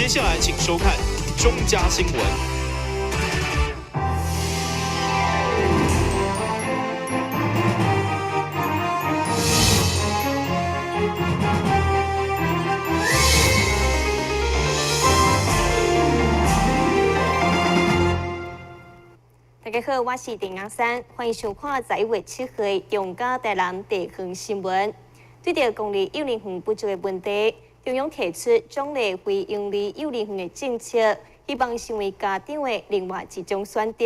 接下来请收看中嘉新闻。大家好，我是丁雅珊，欢迎收看11月7日中嘉台南地方新闻。对着公立幼儿园不足的问题，中央提出奖励非营利幼儿园的政策，希望成为家长的另外一种选择。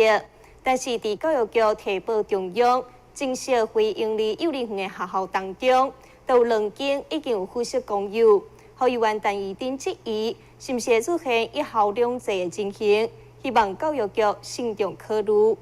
但是，在教育局提报中央正式非营利幼儿园的学校当中，都有2间已经有附属公幼，互议员陈怡丁质疑，是不是出现一校两制的情形？希望教育局慎重考虑。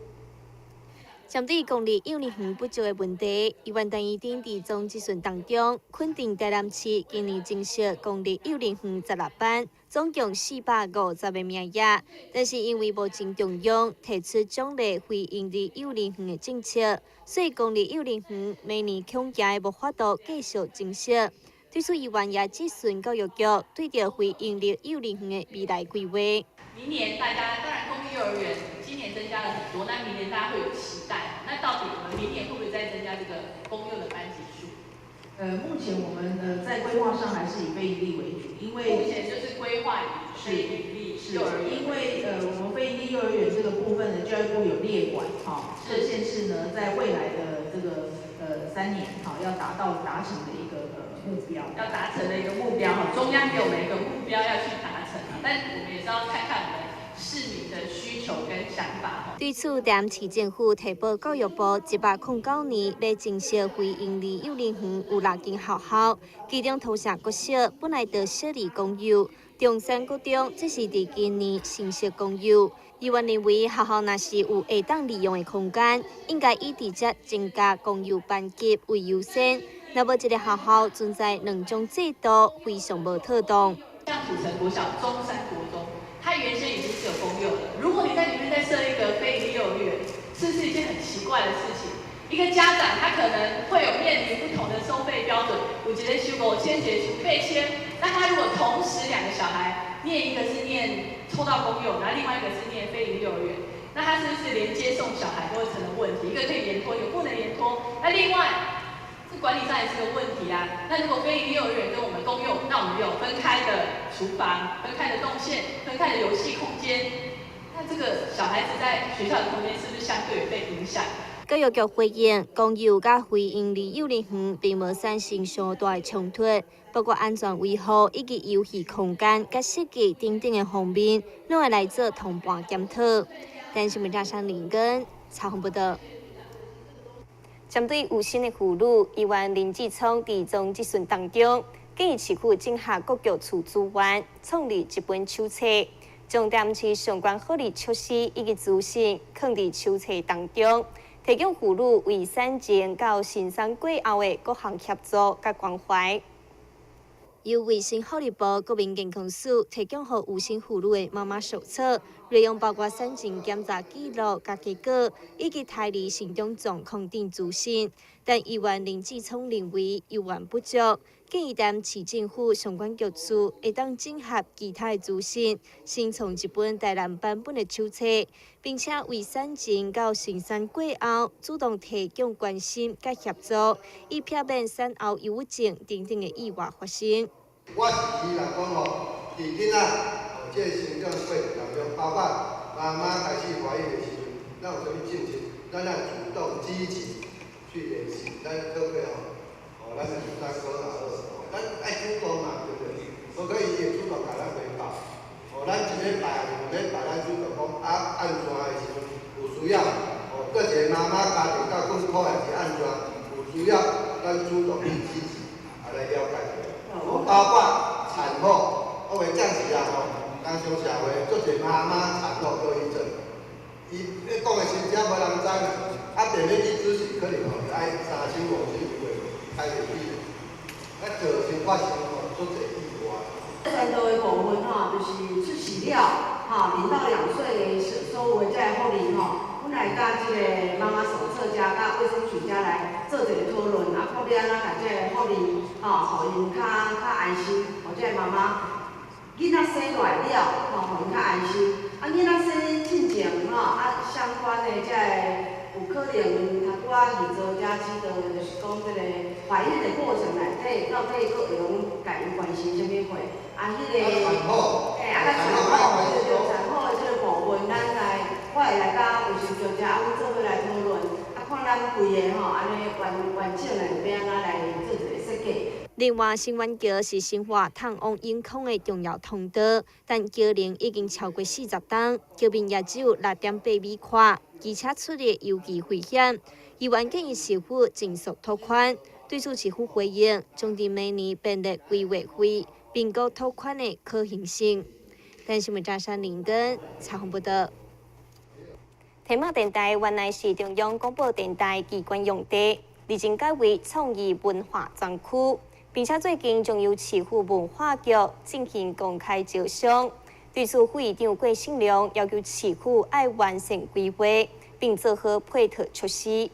针对公立幼儿园不足的问题，议员陈怡丁在总质询当中肯定台南市今年正式公立幼儿园16班，总共450个名额，但是因为目前中央提出奖励非营利幼儿园的政策，所以公立幼儿园明年恐惊无法度继续增设。对此，议员也质询教育局对着非营利幼儿园的未来规划。明年大家当然公立幼儿园今年增加了很多，那明年大家会有期待。那到底我们明年会不会再增加这个公幼的班级数？目前我们在规划上还是以非营利为主，因为目前就是规划以非营利幼儿园。因为我们非营利幼儿园这个部分呢，教育部有列管，各县市呢在未来的这个3年，要达成的一个目标，要达成的一个目标，中央给我们一个目标要去达成，但我们也是要看看我们市民的需求跟想法。对此，台南市政府提报教育部109年要正式非营利幼儿园有6间学校，其中头城国小本来就设立公幼，中山国中这是在今年新设公幼。议员认为学校若是有可当利用的空间，应该以直接增加公幼班级为优先。若无一个学校存在2种制度，非常无妥当。像土城国小、中山国中，它原先已经是有公幼了。如果你在里面再设一个非营利幼儿园，是不是一件很奇怪的事情？一个家长他可能会有面临不同的收费标准，我觉得收5000，收8000。那他如果同时2个小孩，一个是抽到公幼，然后另外一个是念非营利幼儿园，那他是不是连接送小孩都会成了问题？一个可以延托，一个不能延托。那另外，这管理上也是个问题啊。那如果非营利幼儿园跟我们公幼，那我们有分开的厨房、分开的动线、分开的游戏空间，那这个小孩子在学校的空间是不是相对被影响？教育局回应，公幼甲非营利幼儿园并无产生相大的冲突，包括安全维护以及游戏空间甲设计等等的方面，拢会来做同步检讨。但新闻大上林根采访报道。针对有新的妇女，议员林志聪在总质询当中，建议市府整合各局处资源，创立一本手册，重点是相关福利措施以及资讯放在手册当中。提供妇女为产前到生产过后的各项协助甲关怀。由卫生福利部国民健康署提供予有生妇女的妈妈手册，内容包括产前检查记录甲结果，以及胎儿成长状况等资讯。但议员林志聪认为有源不足，建议台南市政府相关局处会当整合其他的资讯，新创一本台南版本的手册，并且为产前到生产过后主动提供关心甲协助，以避免产后忧郁症等等的意外发生。我是伊来讲吼，伫囡仔即个成长过程当中，包括妈妈开始怀孕的时阵，咱有啥物政策，咱要主动积极去联系，咱可不可以吼？咱的生产科也好，咱爱主动嘛，对不对？我可以也主动甲咱汇报，咱1礼拜、2礼拜，咱主动讲按怎的时阵有需要，各一个妈妈家庭到更可能是按怎有需要，咱主动去积极来了解。包括产后，我为这样子啊吼，咱上社会做侪妈妈产后忧郁症，伊讲的真正无人知，便要去咨询，可能吼爱3手5手以内开始去，造成发生足侪意外。产道的部分就是出饲料0到2岁的所有的这个福利阮来甲即个妈妈手册甲卫生局来做一个讨论，到底安怎甲即个福利互因较安心，即个妈妈囡仔生落来了，吼，互因较安心。啊，囡仔生进前吼，相关的遮个有可能读啊做家知道，就是讲这个怀孕的过程内底，到底佫会用家己关心啥物货？啊，迄个，产后，产后，对产后的这个部分，咱我会来甲卫生专家做伙来讨论，看咱规个吼，安尼完整的要安怎来做一个设计。另外，新湾桥是生活通往永康的重要通道，但桥龄已经超过40档，桥面也只有6.8米宽，而且出入尤其危险。议员建议市府尽速拓宽。对此，市府回应将伫明年编列规划费，评估拓宽的可行性。但新闻扎山林根采访报道。天马电台原来是中央广播电台机关用地，历经改为创意文化专区。并且最近将由市府文化局进行公开招商。对此，副议长郭信良要求市府要完善规划，并做好配套措施。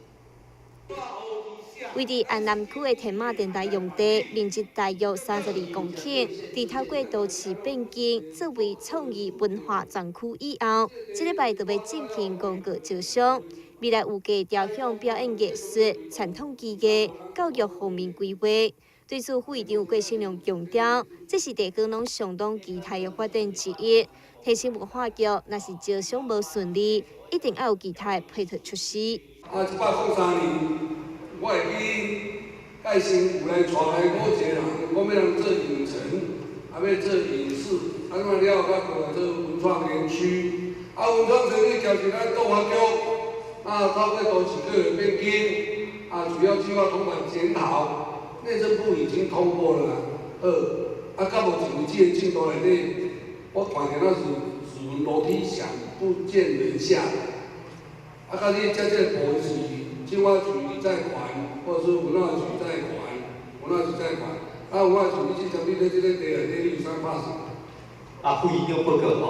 位于安南区的天马电台用地，面积大约32公顷，在透过都市变更作为创意文化专区以后，这礼拜就要进行公告招商。未来有计朝向表演艺术、传统技艺、教育方面规划。对此，副议长郭信良强调，这是地区拢相当期待的发展之一。提醒文化局，若是招商无顺利，一定要有其他的配套措施。103年，我会去介绍有来带来好济人，讲要人做影城，要做影视，了后甲做文创园区。文创园区交是咱动化局，透过都市计划变更，主要计划通盘检讨。内政部已经通过了啦，到目前为止的进度内底，我看见那是楼梯响不见人下，到你这个部门是青蛙局在管，或者是文化局在管，文化局你去针对这个地内底你有啥拍算？副议长报告吼，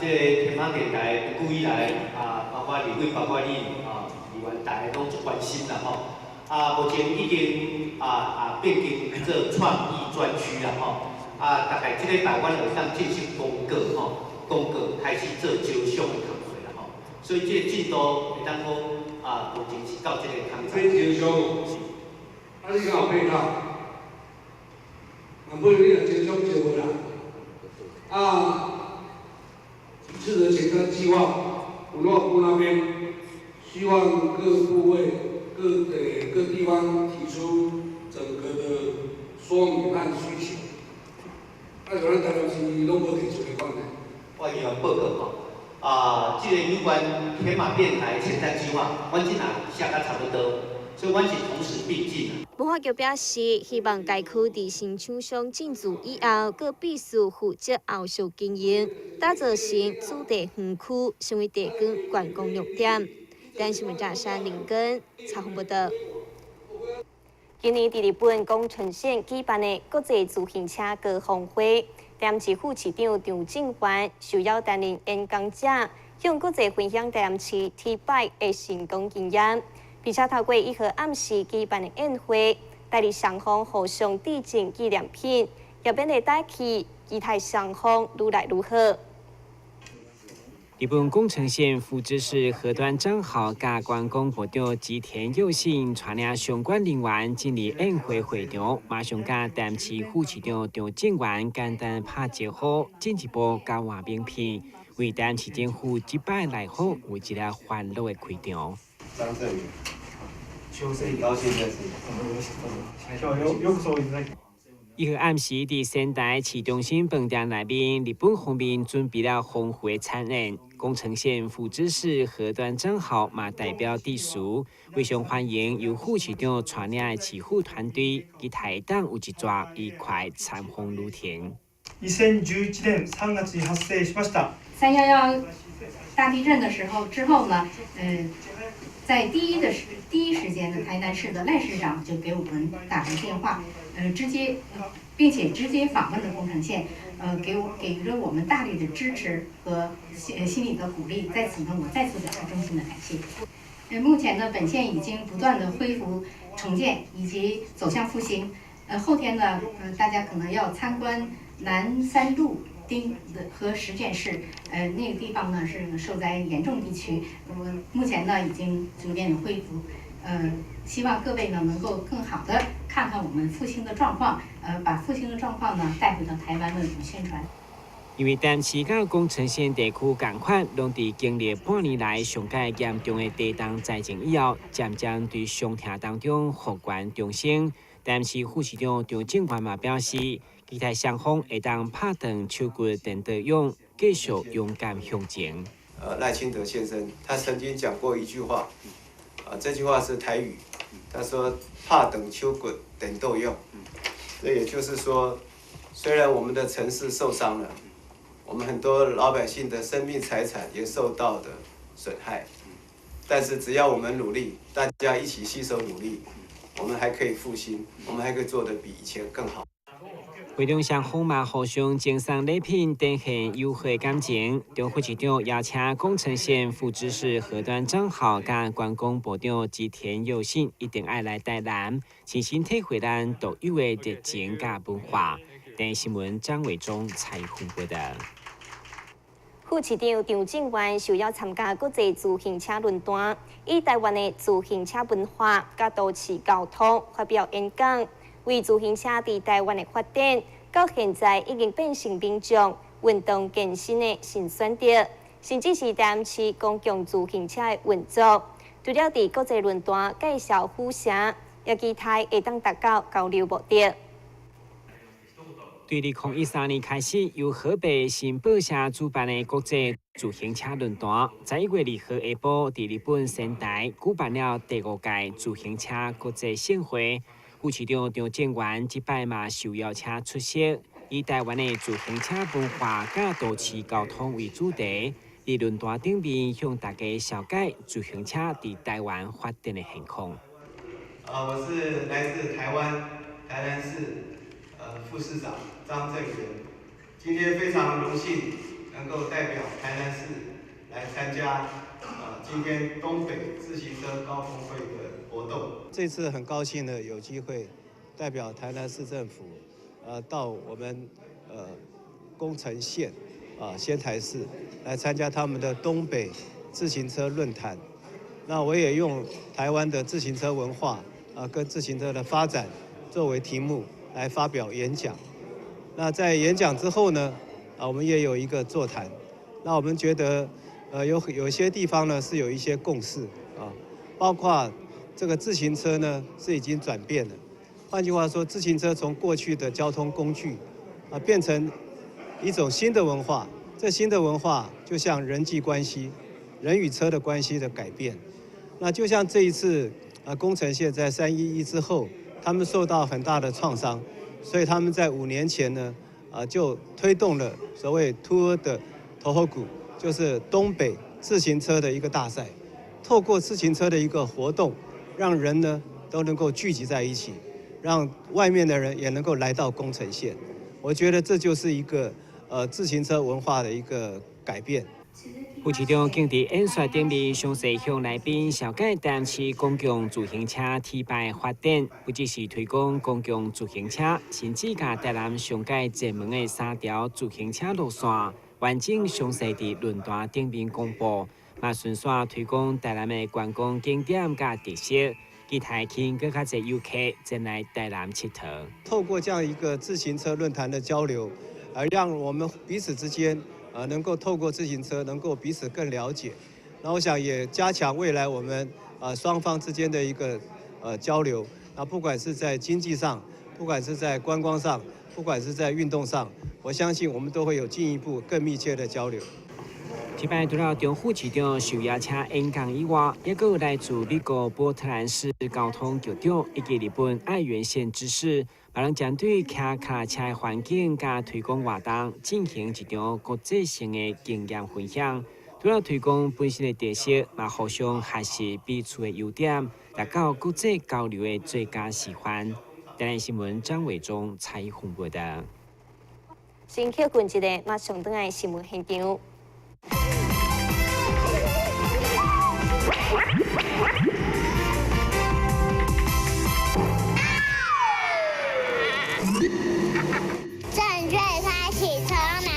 这个天马电台自古以来包括立委，包括你议员，大家拢足关心啦吼。目前已经变更做创意专区啦吼，大概这个台湾会当进行公告开始做招商的工作啦吼，所以这个进度会当讲目前是到这个工作。招商，你敢有配套？不然你若招商招无人，适合前瞻计划，文化部那边希望各部位。各地方提出整个的说明和需求，有咱台南市拢无提出的款呢。我议员报告这个有关天马电台前瞻计划，阮即下写甲差不多，所以阮是同时并进。文化局表示，希望该区伫新厂商进驻以后，佫必须负责后续经营，打造成主题园区，成为地区观光亮点。但新闻扎山林根采访报道。今年伫日本宫城县举办的国际自行车高峰会，台市副市长张正元受邀担任演讲者，向国际分享台市 T-Bike 的成功经验，并且透过1号暗时举办的宴会，带领双方互相致敬纪念品，也变得带起期待双方愈来愈好。日本宫城县福知市河端正好甲观光部长吉田佑信带领相关人员进入宴会会场，马上甲台市副市长张正元简单拍招呼，进一步交换名片，为台市政府击败来访有一个欢乐的开场。张振宇，高兴认识。1号暗时伫仙台市中心饭店内面，日本方面准备了丰富的餐宴。宫城县福知市河端正好嘛代表地属，非常欢迎由副市长带领的市府团队，期待当有一桩愉快餐风如田。2011年3月に発生しました。311大地震的时候之后呢，在第一时间呢，台南市的赖市长就给我们打了电话，并且直接访问了宫城县，给予了我们大力的支持和心理的鼓励。在此呢，我再次表示衷心的感谢。目前呢，本县已经不断的恢复重建以及走向复兴。后天呢，大家可能要参观南三路和实践市，那个地方呢是受灾严重地区，目前呢已经逐渐恢复，希望各位呢能够更好的看看我们复兴的状况，把复兴的状况呢带回到台湾为我们宣传。因为淡市甲宫城县地区同款，拢伫经历半年来上届严重的地动灾情以后，渐渐对伤痛当中复原重生。淡市副市长张正元嘛表示，期待双方会当拍断手骨等得用，继续勇敢向前。赖清德先生他曾经讲过一句话，这句话是台语，他说“怕等秋滚等斗用”，这也就是说，虽然我们的城市受伤了。我们很多老百姓的生命财产也受到的损害，但是只要我们努力，大家一起携手努力，我们还可以复兴，我们还可以做得比以前更好。会中双方嘛互相赠送礼品，展现友好感情。张副市长邀请宫城县副知事何端正豪甲观光部长吉田佑信一定爱来台南，亲身体会咱独有的热情甲文化。电新闻张伟忠采访报道。副市长张正元受邀参加国际自行车论坛，以台湾的自行车文化甲都市交通发表演讲，为自行车伫台湾的发展，到现在已经变成民众运动健身的新选择，甚至是台南市公共自行车的运作。除了伫国际论坛介绍府城，也期待会当达到交流目的。对2013年开始，由河北新报社主办的国际自行车论坛，在1月2號下晡在日本仙台举办了第5屆自行車國際盛會。副市長張正元這擺嘛受邀請出席，以台灣的自行車文化甲都市交通為主題，在論壇頂面向大家紹介自行車在台灣發展的現況。我是來自台灣台南市副市長張正元，今天非常榮幸能夠代表台南市來參加今天東北自行車高峰會的活動。這次很高興呢，有機會代表台南市政府，到我們宮城縣仙台市來參加他們的東北自行車論壇。那我也用台灣的自行車文化跟自行車的發展作為題目來發表演講。那在演講之後呢，我們也有一個座談。那我們覺得，有些地方呢是有一些共識包括這個自行車呢是已經轉變了。換句話說，自行車從過去的交通工具變成一種新的文化。這新的文化就像人際關係、人與車的關係的改變。那就像這一次宮城縣在311之後，他們受到很大的創傷，所以他們在5年前呢，就推動了所謂 Tour de Tohoku， 就是東北自行車的一個大賽。透過自行車的一個活動，讓人呢都能夠聚集在一起，讓外面的人也能夠來到宮城縣。我覺得這就是一個自行車文化的一個改變。副市長更在演說頂面詳細向來賓紹介台南市公共自行車體牌發展，不只是推廣公共自行車，甚至甲台南上界熱門的3條自行車路線，完整詳細在論壇頂面公布，嘛順續推廣台南的觀光景點甲特色，期待吸引更加多遊客前來台南佚佗。透過這樣一個自行車論壇的交流，讓我們彼此之間能夠透過自行車能夠彼此更了解，那我想也加強未來我們雙方之間的一個交流，那不管是在經濟上，不管是在觀光上，不管是在運動上，我相信我們都會有進一步更密切的交流。這擺除了張副市長受邀請演講以外，也有來自美國波特蘭市交通局長以及日本愛媛縣知事，把人針對騎腳踏車的環境加推廣活動進行一場國際性的經驗分享。除了推廣本身的特色，嘛互相學習彼此的優點，達到國際交流的最佳示範。台南新聞張偉忠採訪報道。先去關注的馬上轉來新聞現場。正确开启车门，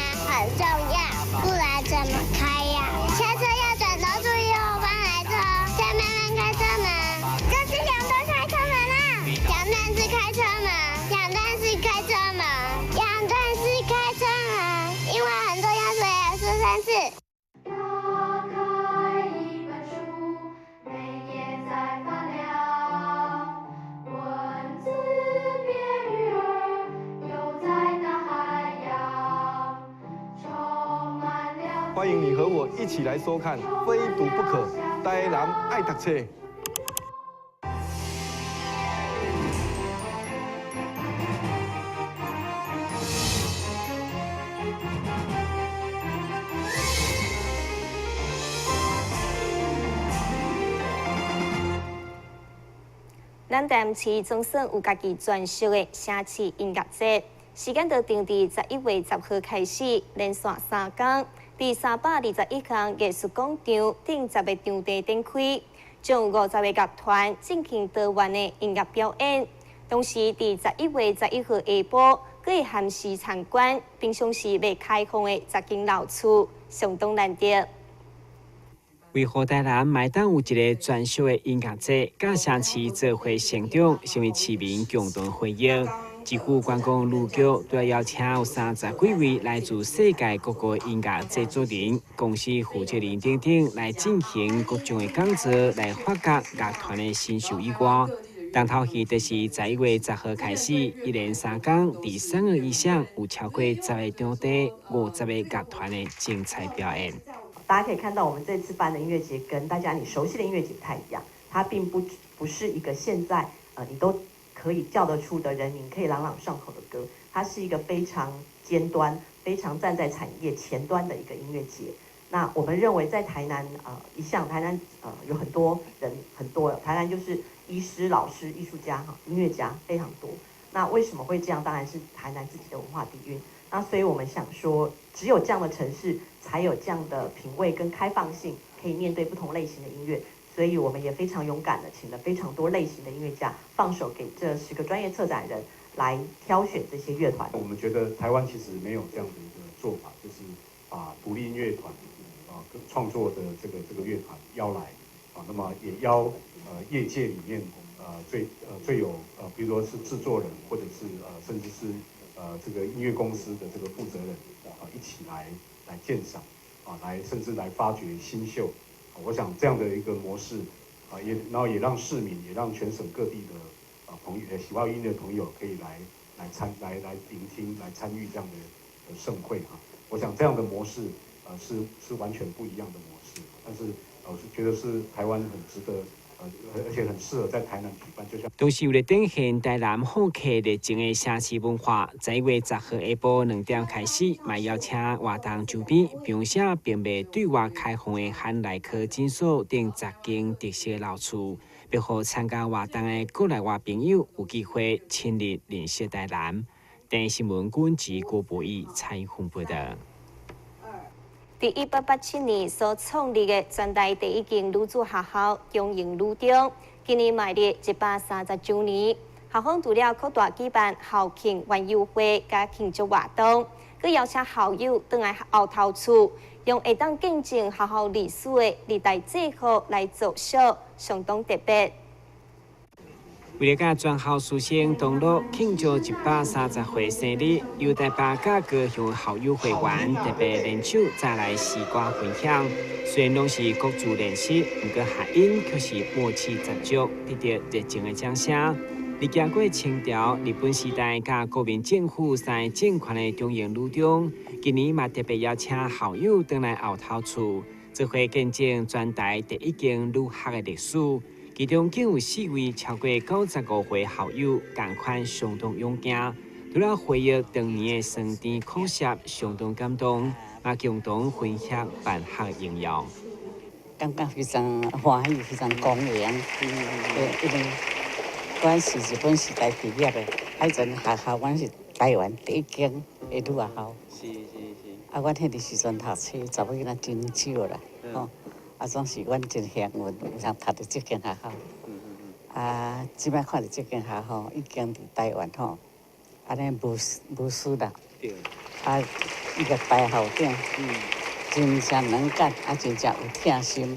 欢迎你和我一起来收看《非读不可》，台南爱读册。咱台市总算有家己专属的城市音乐节，时间就定伫11月10号开始，连续3天，伫321项艺术广场顶10个场地展开，将有50个乐团进行多元的音乐表演。同时，伫11月11号下晡，佫会限时参观，平常时未开放的10间老厝，相当难得。为何台南麦当有一个专属的音乐节，甲城市做伙成长，成为市民共同回忆。几乎观光旅局都要邀请有30几位来自世界各国音乐制作人、公司负责人等等来进行各种的讲座，来发掘乐团的新秀以外。当头戏就是11月10号开始，一连3天，第3个以上有超过10个场地、50个乐团的精彩表演。大家可以看到，我们这次办的音乐节跟大家你熟悉的音乐节不太一样，它并不是一个现在你都可以叫得出的人名可以朗朗上口的歌，它是一个非常尖端、非常站在产业前端的一个音乐节。那我们认为在台南一向台南有很多人台南就是医师、老师、艺术家音乐家非常多。那为什么会这样？当然是台南自己的文化底蕴。那所以我们想说，只有这样的城市才有这样的品味跟开放性，可以面对不同类型的音乐。所以我们也非常勇敢的请了非常多类型的音乐家，放手给这10个专业策展人来挑选这些乐团。我们觉得台湾其实没有这样的一个做法，就是把独立音乐团创作的这个乐团邀来那么也邀业界里面最有比如说是制作人或者是甚至是这个音乐公司的这个负责人一起来鉴赏甚至来发掘新秀。我想这样的一个模式然后也让市民也让全省各地的朋友喜欢音乐的朋友可以来聆听来参与这样的盛会我想这样的模式是完全不一样的模式，但是我是觉得是台湾很值得而且很适合在台南举办，就像。同时为了展现台南好客热情的城市文化，11月10号下晡2点开始，嘛邀请活动周边，并且并未对外开放的汉来科诊所等10间特色老厝，要予参加活动的国内外朋友有机会亲历认识台南。电新闻管制郭博义采访报道。在1887年所创立的全台第1间女子学校中营女中，今年迈入130周年。校方除了扩大举办校庆园游会加庆祝活动，佮邀请校友倒来后头厝，用会当见证学校历史的历代制服来作秀，相当特别。为了甲全校师生同乐庆祝130岁生日，由台北甲高雄校友会员特别联手再来诗歌分享。虽然拢是各自练习，不过合音却是默契十足，得到热情的掌声。历经过清朝、日本时代甲国民政府3政权的中营女中，今年嘛特别邀请校友回来后头厝，做伙见证全台第1间女校的历史。其中竟有4位超过95岁校友，同款相当勇敢，除了回忆当年的酸甜苦涩，相当感动，也共同分享办学应用。感觉非常欢喜，非常光荣。因为阮是日本时代毕业的，迄阵学校阮是台湾第1间的女学校。是。阮迄个时阵读册，查某囡仔真少啦，总是阮真幸运，有通读到这间学校。即摆看到这间学校已经伫台湾安尼无私啦。对。伊个大校长，真正能干，真正有疼心，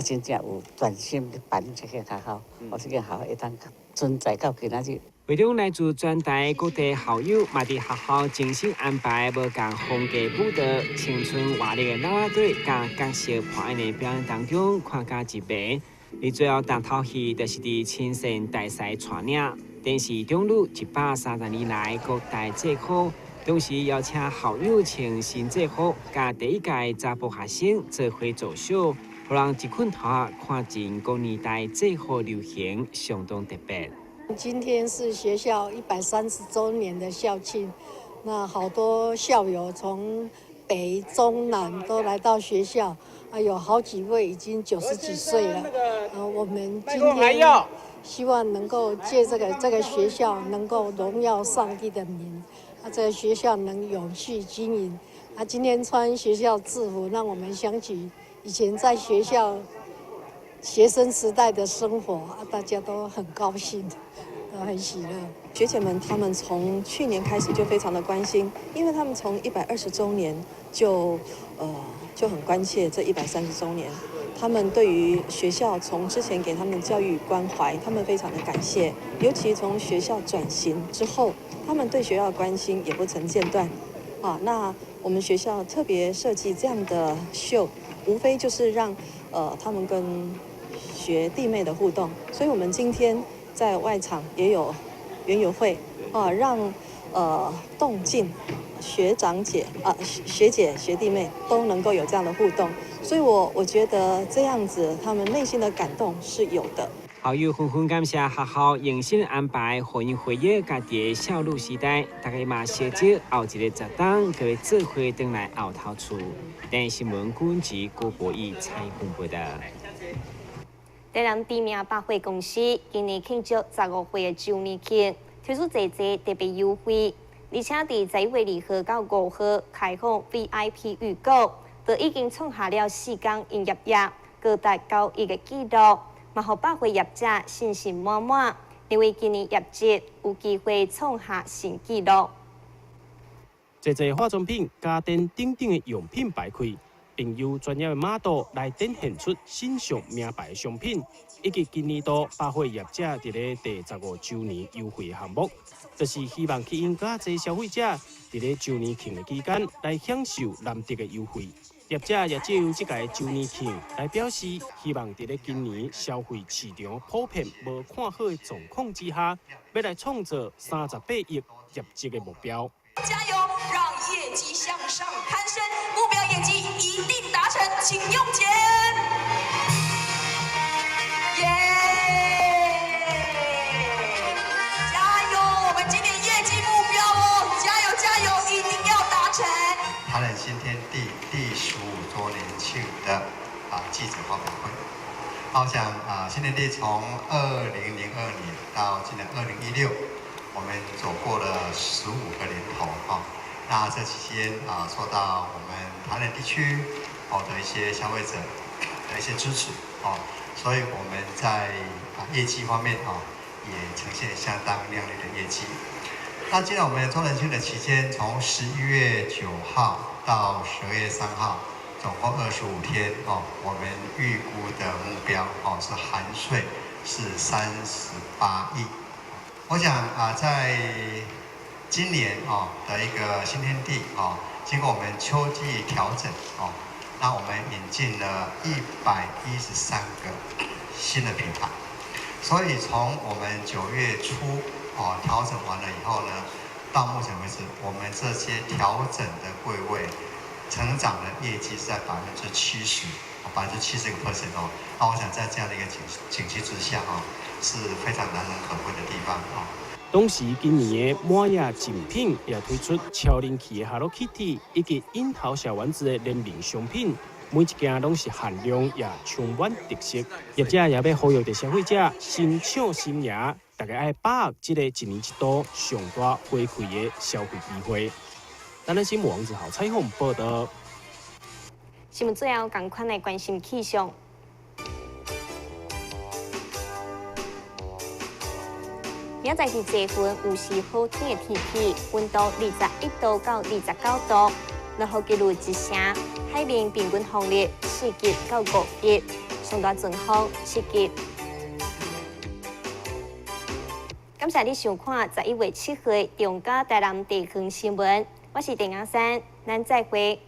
真正有专心去办这间学校，这间学校会当存在到今仔日。为了来自全台各地校友，嘛伫学校精心安排无共风格舞蹈、青春活力的啦啦队，甲角色扮演的表演当中，看甲一迷。而最后重头戏，就是伫青山大赛带领，电视中路130年来各大制服，同时邀请校友请新制服，甲第一届查甫学生做伙作秀，让一群头看见高年代制服流行，相当特别。今天是学校130周年的校庆，那好多校友从北、中、南都来到学校，有好几位已经90几岁了。我们今天希望能够借这个学校能够荣耀上帝的名，这个学校能永续经营。今天穿学校制服，让我们想起以前在学校学生时代的生活，大家都很高兴，都很喜乐。学姐们他们从去年开始就非常的关心，因为他们从120周年就很关切这130周年。他们对于学校从之前给他们的教育关怀，他们非常的感谢。尤其从学校转型之后，他们对学校的关心也不曾间断。那我们学校特别设计这样的秀，无非就是让他们跟学弟妹的互动。所以我们今天在外场也有园游会让动静学长姐学姐学弟妹都能够有这样的互动，所以我觉得这样子他们内心的感动是有的。校友纷纷感谢学校用心安排，互因回忆家己的少女时代。大家嘛小姐后一个十档，各位做伙回来后头厝。电新闻管及郭博义采访报道。台南知名百货公司今年庆祝15岁的周年庆，推出侪特别优惠，而且伫11月2号到5号开放 VIP 预购，就已经创下了4天营业额高达9亿的纪录，嘛互百货业者信心满满，认为今年业绩有机会创下新纪录。侪化妆品、家电等等的用品摆开。并由专业的model来展现出欣赏名牌商品，以及今年度百货业者伫咧第15周年优惠项目，就是希望吸引较侪消费者伫咧周年庆的期间来享受难得的优惠。业者也借由这届周年庆来表示，希望伫咧今年消费市场普遍无看好的状况之下，要来创造38亿业绩的目标。加油，让业绩向上攀升，目标业绩一定达成，请用钱。耶！加油，我们今年业绩目标哦，加油加油，一定要达成。台南新天地第15周年庆的记者发表会。我想新天地从2002年到今年2016。我们走过了15个年头那这期间受到我们台南地区的一些消费者的一些支持所以我们在业绩方面也呈现相当亮丽的业绩。那既然我们周年庆的期间，从11月9号到12月3号，总共25天我们预估的目标是含税是38亿。我想在今年的一个新天地经过我们秋季调整那我们引进了113个新的品牌，所以从我们9月初调整完了以后呢，到目前为止，我们这些调整的柜位成长的业绩是在70%，70%那我想在这样的一个景气之下是非常难能可贵的地方同时，今年的满月赠品也推出超人气的 Hello Kitty 以及樱桃小丸子的联名商品，每一件拢是限量也充满特色。业者也要呼吁着消费者新抢新赢，大家爱把握这个1年1度上大回馈的消费机会。台南新闻王子豪采访报道。新闻最后赶快来关心气象。明仔日节分有时好天的天气，温度21度到29度，落雨几率一成，海面平均风力4级到5级，上大阵风7级。感谢你收看11月7日中嘉台南地方新闻，我是陈雅珊，咱再会。